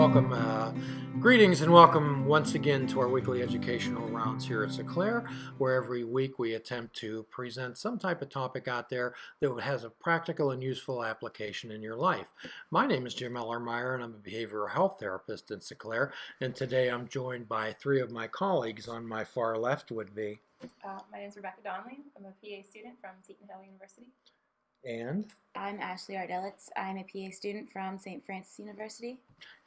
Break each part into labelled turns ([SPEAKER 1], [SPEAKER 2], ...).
[SPEAKER 1] welcome. Greetings and welcome once again to our weekly educational rounds here at Seclair, where every week we attempt to present some type of topic out there that has a practical and useful application in your life. My name is Jim Ellermeyer, and I'm a behavioral health therapist in Seclair, and today I'm joined by three of my colleagues. On my far left would be...
[SPEAKER 2] My name is Rebecca Donnelly. I'm a PA student from Seton Hill University.
[SPEAKER 1] And...
[SPEAKER 3] I'm Ashley Ardelitz. I'm a PA student from St. Francis University.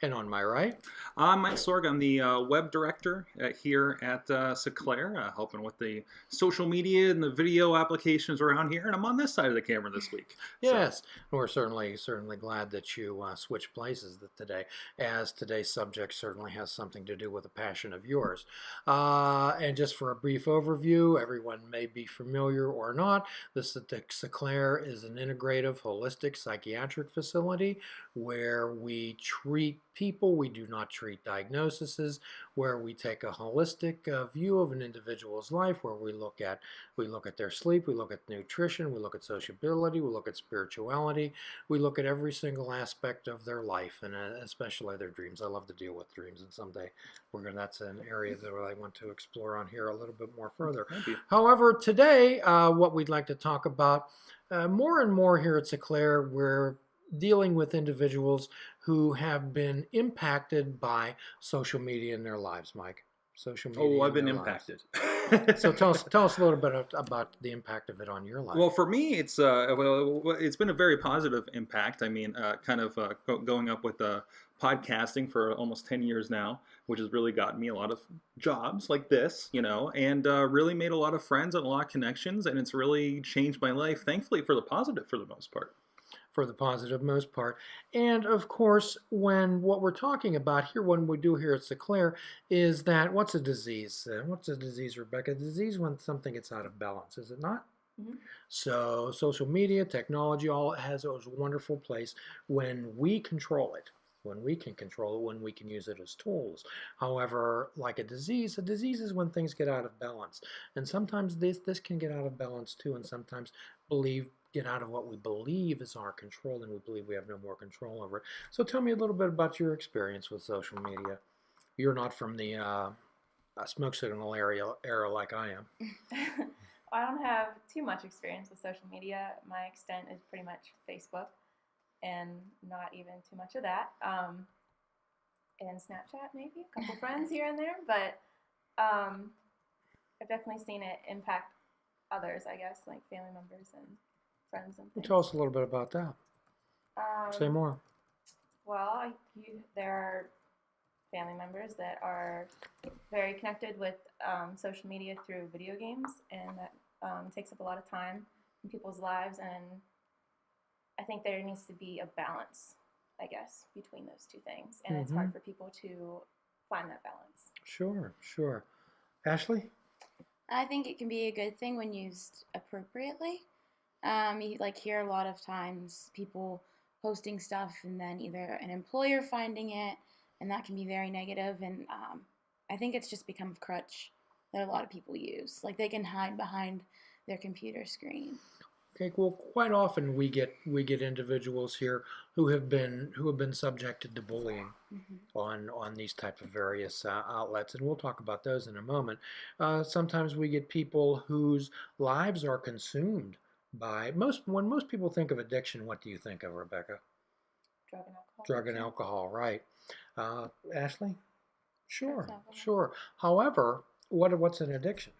[SPEAKER 1] And on my right?
[SPEAKER 4] I'm Mike Sorg. I'm the web director here at Seclair, helping with the social media and the video applications around here. And I'm on this side of the camera this week.
[SPEAKER 1] Yes, so. We're certainly glad that you switched places today, as today's subject certainly has something to do with a passion of yours. And just for a brief overview, everyone may be familiar or not, the Seclair is an integrative, holistic psychiatric facility where we treat people. We do not treat diagnoses, where we take a holistic view of an individual's life, where we look at their sleep, we look at nutrition, we look at sociability, we look at spirituality, we look at every single aspect of their life, and especially their dreams. I love to deal with dreams, and someday that's an area that I want to explore on here a little bit more further. However, today what we'd like to talk about more and more here at Seclair, we're dealing with individuals who have been impacted by social media in their lives, Mike. Social media.
[SPEAKER 4] Oh, I've been impacted.
[SPEAKER 1] So tell us a little bit about the impact of it on your life.
[SPEAKER 4] Well, for me, it's been a very positive impact. I mean, going up with podcasting for almost 10 years now, which has really gotten me a lot of jobs like this, and really made a lot of friends and a lot of connections, and it's really changed my life, thankfully, for the positive for the most part.
[SPEAKER 1] For the positive most part. And of course, what we're talking about here, when we do here at Seclair, is that what's a disease? What's a disease, Rebecca? A disease when something gets out of balance, is it not? Mm-hmm. So social media, technology, all has a wonderful place when we control it. When we can control it, when we can use it as tools. However, like a disease is when things get out of balance. And sometimes this can get out of balance too, and sometimes get out of what we believe is our control, and we believe we have no more control over it. So tell me a little bit about your experience with social media. You're not from the smoke signal era like I am.
[SPEAKER 2] I don't have too much experience with social media. My extent is pretty much Facebook, and not even too much of that. And Snapchat, maybe a couple friends here and there, but I've definitely seen it impact others, I guess, like family members and friends and things.
[SPEAKER 1] Tell us a little bit about that. Say more.
[SPEAKER 2] Well, there are family members that are very connected with social media through video games, and that takes up a lot of time in people's lives, and I think there needs to be a balance, I guess, between those two things, and it's hard for people to find that balance.
[SPEAKER 1] Sure. Ashley?
[SPEAKER 3] I think it can be a good thing when used appropriately. You hear a lot of times people posting stuff and then either an employer finding it, and that can be very negative, and I think it's just become a crutch that a lot of people use. Like, they can hide behind their computer screen.
[SPEAKER 1] Okay, well, quite often we get individuals here who have been subjected to bullying on these type of various outlets, and we'll talk about those in a moment. Sometimes we get people whose lives are consumed by when most people think of addiction. What do you think of, Rebecca?
[SPEAKER 2] Drug and alcohol.
[SPEAKER 1] Drug and alcohol, right? Ashley? Sure. However, what's an addiction?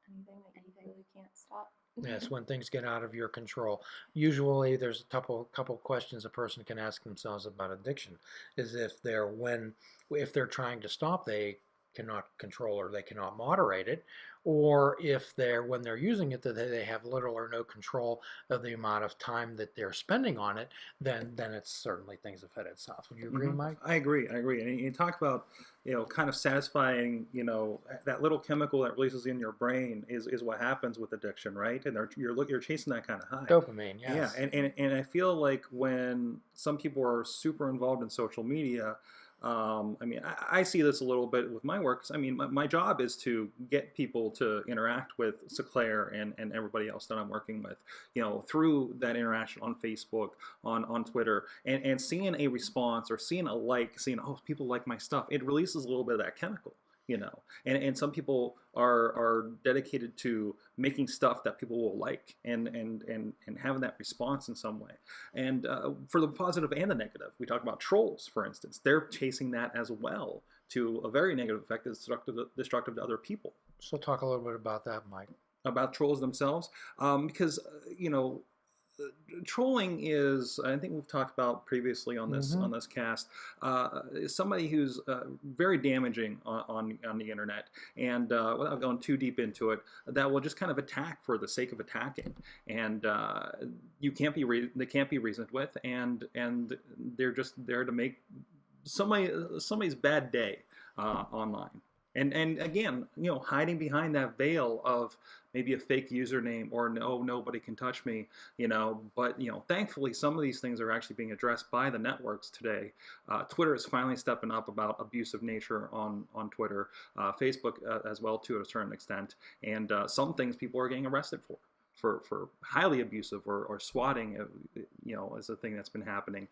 [SPEAKER 2] Anything that you really can't stop.
[SPEAKER 1] Yes, when things get out of your control. Usually there's a couple questions a person can ask themselves about addiction. Is if they're trying to stop, they cannot control or they cannot moderate it, or if when they're using it, that they have little or no control of the amount of time that they're spending on it, then it's certainly things have fed itself. Would you agree, Mike?
[SPEAKER 4] I agree. And you talk about, kind of satisfying, that little chemical that releases in your brain is what happens with addiction, right? And you're chasing that kind of high.
[SPEAKER 1] Dopamine, yes.
[SPEAKER 4] Yeah, and I feel like when some people are super involved in social media, I mean, I see this a little bit with my work. 'Cause, I mean, my job is to get people to interact with Seclair and everybody else that I'm working with, through that interaction on Facebook, on Twitter, and seeing a response or seeing a like, seeing, oh, people like my stuff, it releases a little bit of that chemical. And some people are dedicated to making stuff that people will like and having that response in some way. And for the positive and the negative, we talk about trolls, for instance. They're chasing that as well to a very negative effect that's destructive to other people.
[SPEAKER 1] So talk a little bit about that, Mike.
[SPEAKER 4] About trolls themselves, because trolling is, I think we've talked about previously on this cast, is somebody who's very damaging on the internet, and without going too deep into it, that will just kind of attack for the sake of attacking, and they can't be reasoned with, and they're just there to make somebody's bad day online. And again, hiding behind that veil of maybe a fake username or no, nobody can touch me, but thankfully some of these things are actually being addressed by the networks today. Twitter is finally stepping up about abusive nature on Twitter, Facebook as well too, at a certain extent, and some things people are getting arrested for highly abusive or swatting, is a thing that's been happening,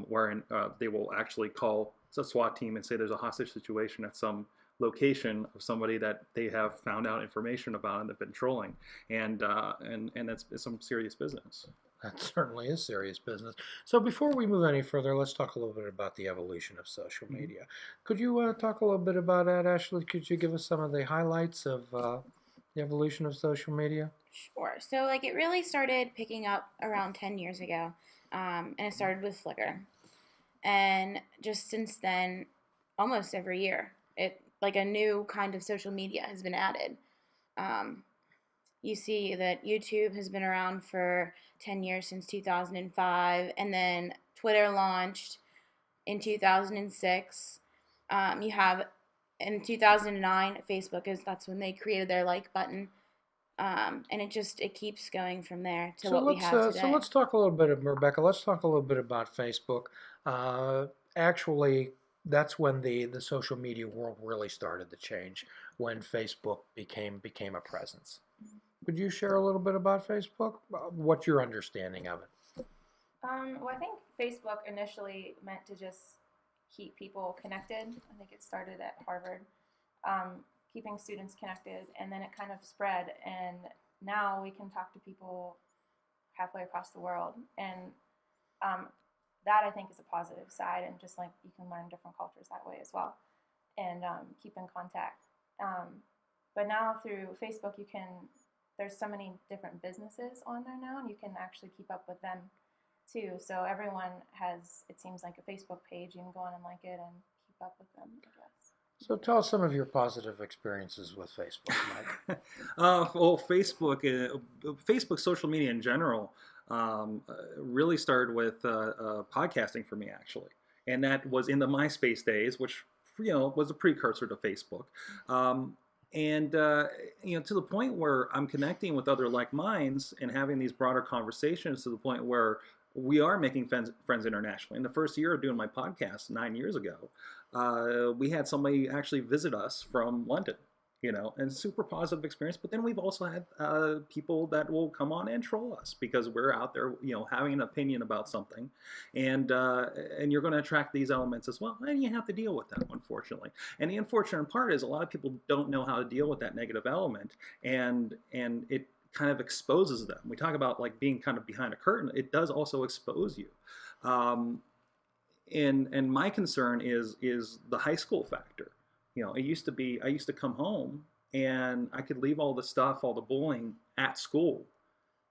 [SPEAKER 4] wherein they will actually call a SWAT team and say there's a hostage situation at some location of somebody that they have found out information about and they've been trolling, and that's some serious business.
[SPEAKER 1] That certainly is serious business. So before we move any further, let's talk a little bit about the evolution of social media. Could you talk a little bit about that, Ashley? Could you give us some of the highlights of the evolution of social media?
[SPEAKER 3] Sure. So it really started picking up around 10 years ago, and it started with Flickr. And just since then, almost every year, a new kind of social media has been added. You see that YouTube has been around for 10 years, since 2005, and then Twitter launched in 2006. You have in 2009 Facebook that's when they created their like button, and it keeps going from there to what we have today.
[SPEAKER 1] So let's talk a little bit, Rebecca. Let's talk a little bit about Facebook. Actually, that's when the social media world really started to change, when Facebook became a presence. Could you share a little bit about Facebook? What's your understanding of it?
[SPEAKER 2] Well, I think Facebook initially meant to just keep people connected. I think it started at Harvard, keeping students connected, and then it kind of spread, and now we can talk to people halfway across the world, and that I think is a positive side, and just you can learn different cultures that way as well, and keep in contact. But now through Facebook, there's so many different businesses on there now, and you can actually keep up with them too. So everyone has, it seems like, a Facebook page. You can go on and like it and keep up with them, I guess.
[SPEAKER 1] So tell us some of your positive experiences with Facebook, Mike.
[SPEAKER 4] Well, Facebook, social media in general, really started with podcasting for me, actually, and that was in the MySpace days, which was a precursor to Facebook, and to the point where I'm connecting with other like minds and having these broader conversations, to the point where we are making friends internationally. In the first year of doing my podcast 9 years ago, we had somebody actually visit us from London. And super positive experience. But then we've also had people that will come on and troll us because we're out there, having an opinion about something, and you're going to attract these elements as well, and you have to deal with them, unfortunately. And the unfortunate part is a lot of people don't know how to deal with that negative element, and it kind of exposes them. We talk about being kind of behind a curtain. It does also expose you. And my concern is the high school factor. It used to be, I used to come home and I could leave all the stuff, all the bullying at school,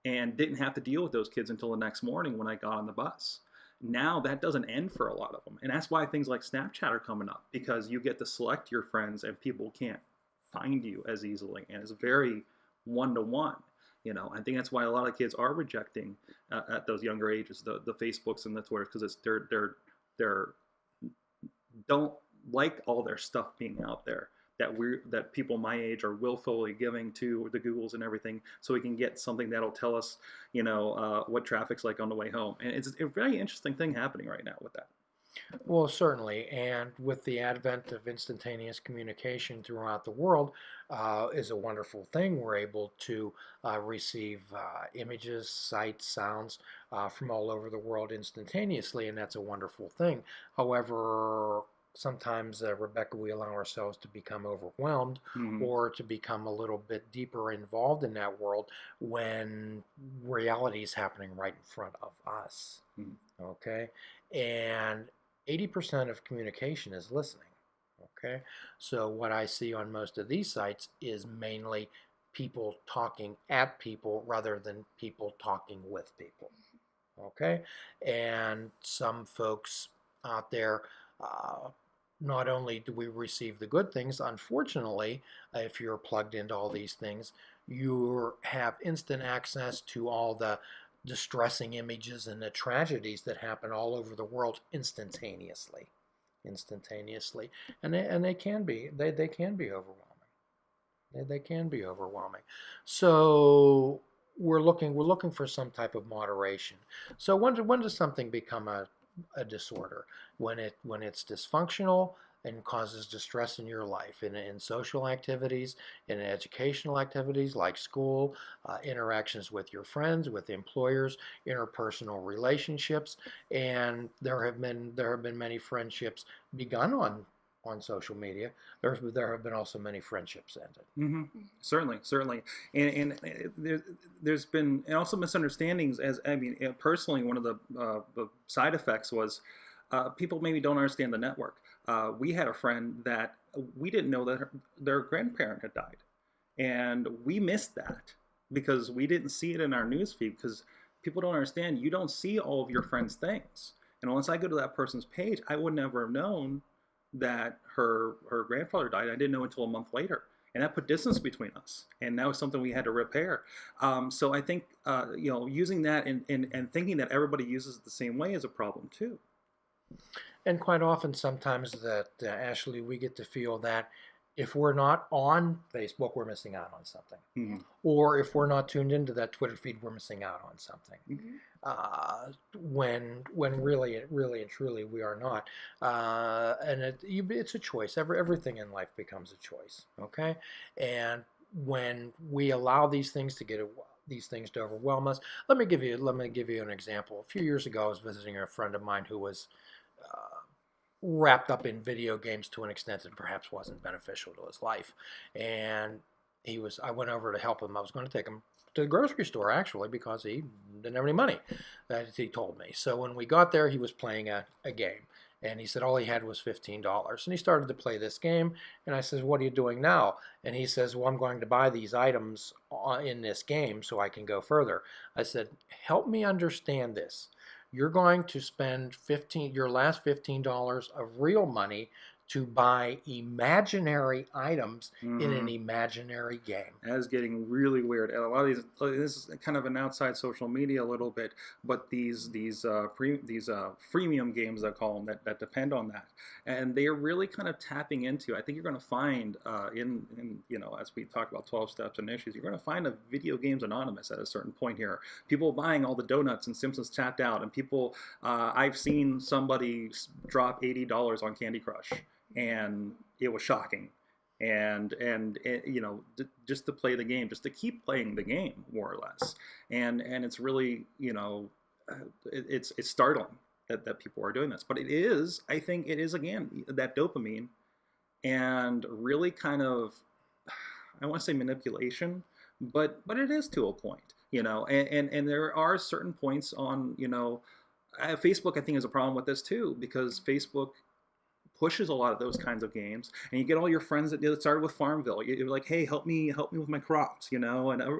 [SPEAKER 4] and didn't have to deal with those kids until the next morning when I got on the bus. Now that doesn't end for a lot of them. And that's why things like Snapchat are coming up, because you get to select your friends and people can't find you as easily. And it's very one-to-one. I think that's why a lot of kids are rejecting at those younger ages the Facebooks and the Twitters, because they're don't like all their stuff being out there that people my age are willfully giving to the Googles and everything, so we can get something that'll tell us, what traffic's like on the way home. And it's a very interesting thing happening right now with that.
[SPEAKER 1] Well, certainly, and with the advent of instantaneous communication throughout the world, is a wonderful thing. We're able to receive images, sights, sounds from all over the world instantaneously, and that's a wonderful thing. However, sometimes, Rebecca, we allow ourselves to become overwhelmed
[SPEAKER 4] Hmm.
[SPEAKER 1] or to become a little bit deeper involved in that world when reality is happening right in front of us. Okay, and 80% of communication is listening. Okay, so what I see on most of these sites is mainly people talking at people rather than people talking with people. Okay, and some folks out there, uh, not only do we receive the good things, unfortunately, if you're plugged into all these things, you have instant access to all the distressing images and the tragedies that happen all over the world instantaneously, and they can be overwhelming. They can be overwhelming. So we're looking for some type of moderation. So when does something become a disorder? When it's dysfunctional and causes distress in your life, in social activities, in educational activities like school, interactions with your friends, with employers, interpersonal relationships, and there have been many friendships begun on social media. There have been also many friendships ended.
[SPEAKER 4] Hmm. Certainly, certainly, and there's been and also misunderstandings. As I mean, personally, one of the side effects was people maybe don't understand the network. We had a friend that we didn't know that their grandparent had died, and we missed that because we didn't see it in our newsfeed because people don't understand. You don't see all of your friends' things, and unless I go to that person's page, I would never have known that her grandfather died. I didn't know until a month later, and that put distance between us. And that was something we had to repair. So I think using that and thinking that everybody uses it the same way is a problem too.
[SPEAKER 1] And quite often, sometimes that Ashley, we get to feel that if we're not on Facebook, we're missing out on something,
[SPEAKER 4] Mm-hmm.
[SPEAKER 1] or if we're not tuned into that Twitter feed, we're missing out on something.
[SPEAKER 4] Mm-hmm.
[SPEAKER 1] When really and truly we are not, and it's a choice. Everything in life becomes a choice. Okay, and when we allow these things to overwhelm us, let me give you an example. A few years ago, I was visiting a friend of mine who was uh, wrapped up in video games to an extent that perhaps wasn't beneficial to his life. And I went over to help him. I was going to take him to the grocery store actually because he didn't have any money, that he told me. So when we got there, he was playing a game. And he said all he had was $15. And he started to play this game. And I said, what are you doing now? And he says, well, I'm going to buy these items in this game so I can go further. I said, help me understand this. You're going to spend your last $15 of real money to buy imaginary items in an imaginary game.
[SPEAKER 4] That is getting really weird. And a lot of this is kind of an outside social media a little bit, but these freemium games, I call them, that depend on that, and they are really kind of tapping into. I think you're going to find in as we talk about 12 steps and issues, you're going to find a Video Games Anonymous at a certain point here. People buying all the donuts and Simpsons Tapped Out, and people. I've seen somebody drop $80 on Candy Crush, and it was shocking. And just to play the game, just to keep playing the game, more or less. And it's really it's startling that people are doing this. But I think it is again that dopamine and really kind of, I want to say manipulation, but it is to a point, and there are certain points on Facebook I think is a problem with this too, because Facebook pushes a lot of those kinds of games, and you get all your friends that started with Farmville. You're like, hey, help me with my crops, and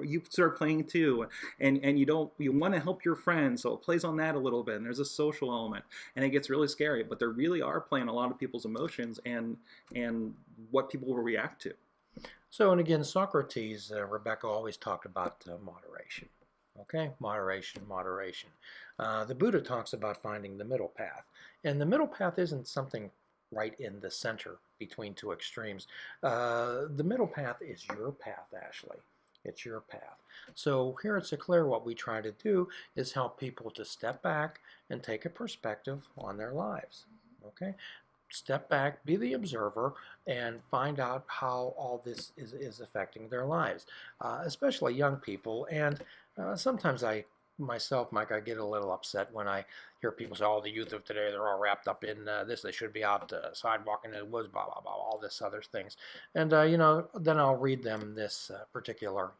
[SPEAKER 4] you start playing too, and you want to help your friends, so it plays on that a little bit, and there's a social element, and it gets really scary. But they really are playing a lot of people's emotions and what people will react to.
[SPEAKER 1] So, and again, Socrates, Rebecca always talked about moderation. Okay, moderation. The Buddha talks about finding the middle path, and the middle path isn't something right in the center between two extremes. The middle path is your path, Ashley. It's your path. So here at Sinclair, what we try to do is help people to step back and take a perspective on their lives. Okay? Step back, be the observer, and find out how all this is affecting their lives, especially young people. And sometimes myself, Mike, I get a little upset when I hear people say, "Oh, the youth of today, they're all wrapped up in this. They should be out sidewalking in the woods, blah, blah, blah, all this other things." And, then I'll read them this particular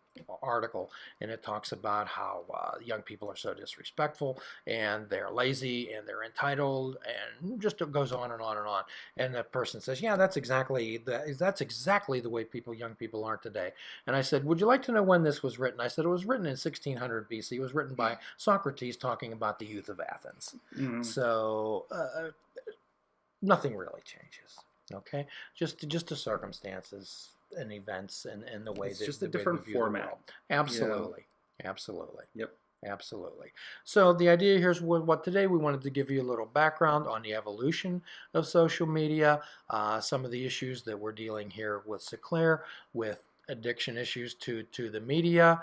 [SPEAKER 1] article, and it talks about how young people are so disrespectful, and they're lazy, and they're entitled, and just it goes on and on and on. And the person says, "Yeah, that's exactly the way young people are today." And I said, "Would you like to know when this was written?" I said, "It was written in 1600 BC. It was written by Socrates talking about the youth of Athens."
[SPEAKER 4] Mm-hmm.
[SPEAKER 1] So nothing really changes. Okay, just the circumstances and events and the way
[SPEAKER 4] It's
[SPEAKER 1] that
[SPEAKER 4] just a
[SPEAKER 1] the way we
[SPEAKER 4] different
[SPEAKER 1] view the
[SPEAKER 4] format.
[SPEAKER 1] world. Absolutely, absolutely.
[SPEAKER 4] Yep.
[SPEAKER 1] Absolutely. So the idea here is what today we wanted to give you a little background on the evolution of social media, some of the issues that we're dealing here with Seclair, with addiction issues to the media,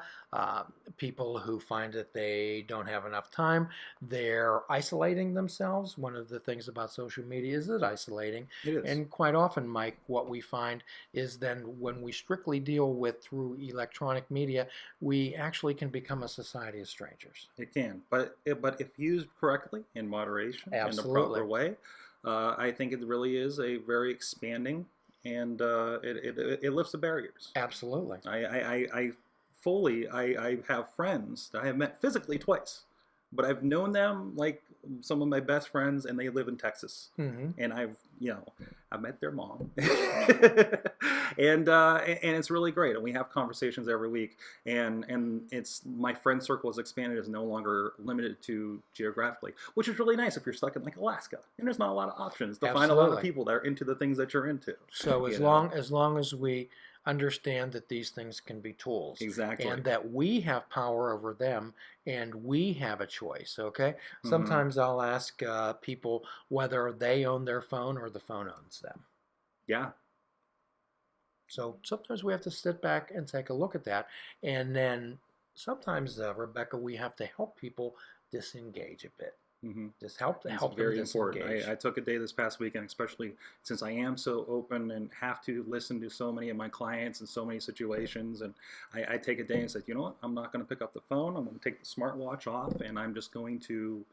[SPEAKER 1] people who find that they don't have enough time, they're isolating themselves. One of the things about social media is it's isolating.
[SPEAKER 4] It is.
[SPEAKER 1] And quite often, Mike, what we find is then when we strictly deal with through electronic media, we actually can become a society of strangers.
[SPEAKER 4] It can, but if used correctly, in moderation,
[SPEAKER 1] Absolutely.
[SPEAKER 4] in the proper way, I think it really is a very expanding, and it lifts the barriers.
[SPEAKER 1] Absolutely.
[SPEAKER 4] I have friends that I have met physically twice, but I've known them like some of my best friends, and they live in Texas.
[SPEAKER 1] Mm-hmm.
[SPEAKER 4] And I've met their mom, and it's really great. And we have conversations every week, and it's my friend circle is expanded. Is no longer limited to geographically, which is really nice if you're stuck in like Alaska, and there's not a lot of options to find a lot of
[SPEAKER 1] Absolutely.
[SPEAKER 4] people that are into the things that you're into.
[SPEAKER 1] So
[SPEAKER 4] You
[SPEAKER 1] as
[SPEAKER 4] know?
[SPEAKER 1] long as we understand that these things can be tools,
[SPEAKER 4] Exactly.
[SPEAKER 1] and that we have power over them, and we have a choice. Okay.
[SPEAKER 4] Mm-hmm.
[SPEAKER 1] Sometimes I'll ask people whether they own their phone or the phone owns them.
[SPEAKER 4] Yeah.
[SPEAKER 1] So sometimes we have to sit back and take a look at that, and then sometimes, Rebecca, we have to help people disengage a bit.
[SPEAKER 4] Mm-hmm.
[SPEAKER 1] Just help them
[SPEAKER 4] It's very
[SPEAKER 1] disengage.
[SPEAKER 4] important. I took a day this past weekend, especially since I am so open and have to listen to so many of my clients in so many situations. And I take a day and said, you know what? I'm not going to pick up the phone. I'm going to take the smartwatch off, and I'm just going to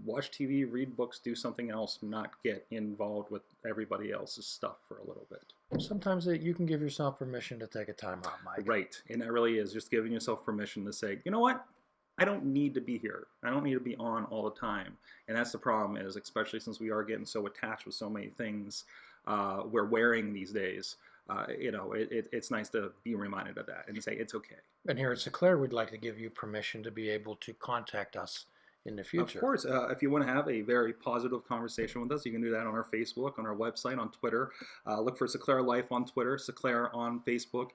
[SPEAKER 4] watch TV, read books, do something else, not get involved with everybody else's stuff for a little bit.
[SPEAKER 1] Sometimes you can give yourself permission to take a time out, Mike.
[SPEAKER 4] Right. And it really is just giving yourself permission to say, you know what? I don't need to be here. I don't need to be on all the time. And that's the problem is, especially since we are getting so attached with so many things we're wearing these days, it's nice to be reminded of that and say it's okay.
[SPEAKER 1] And here at Seclair, we'd like to give you permission to be able to contact us in the future.
[SPEAKER 4] Of course, if you want to have a very positive conversation with us, you can do that on our Facebook, on our website, on Twitter. Look for Seclair Life on Twitter, Seclair on Facebook.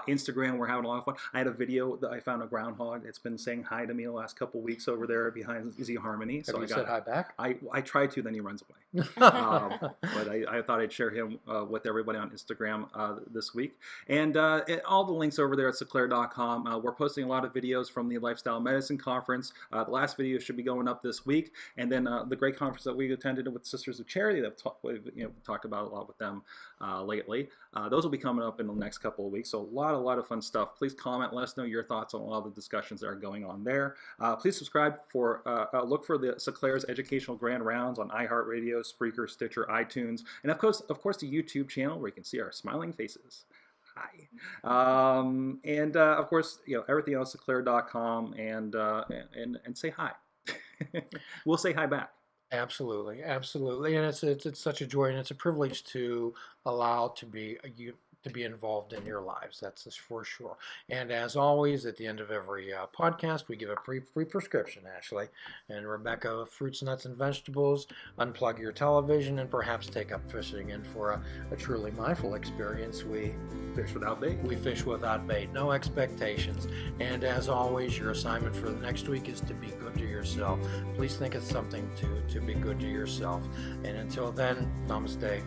[SPEAKER 4] Instagram, we're having a lot of fun. I had a video that I found a groundhog. It's been saying hi to me the last couple weeks over there behind Z Harmony.
[SPEAKER 1] Have you said hi back?
[SPEAKER 4] I try to, then he runs away. But I thought I'd share him with everybody on Instagram this week. And all the links over there at Seclair.com. We're posting a lot of videos from the Lifestyle Medicine Conference. The last video should be going up this week. And then the great conference that we attended with Sisters of Charity that we've talked about a lot with them lately. Those will be coming up in the next couple of weeks. So a lot of fun stuff. Please comment. Let us know your thoughts on a lot of the discussions that are going on there. Please subscribe for look for the Seclair's Educational Grand Rounds on iHeartRadio, Spreaker, Stitcher, iTunes, and of course the YouTube channel where you can see our smiling faces. Hi. And of course, everything else Seclair.com and say hi. We'll say hi back.
[SPEAKER 1] Absolutely, absolutely, and it's such a joy and it's a privilege to allow to be involved in your lives. That's just for sure. And as always, at the end of every podcast, we give a free prescription, Ashley. And Rebecca, fruits, nuts, and vegetables. Unplug your television and perhaps take up fishing. And for a truly mindful experience, we
[SPEAKER 4] Fish without bait.
[SPEAKER 1] We fish without bait. No expectations. And as always, your assignment for the next week is to be good to yourself. Please think of something to be good to yourself. And until then, namaste.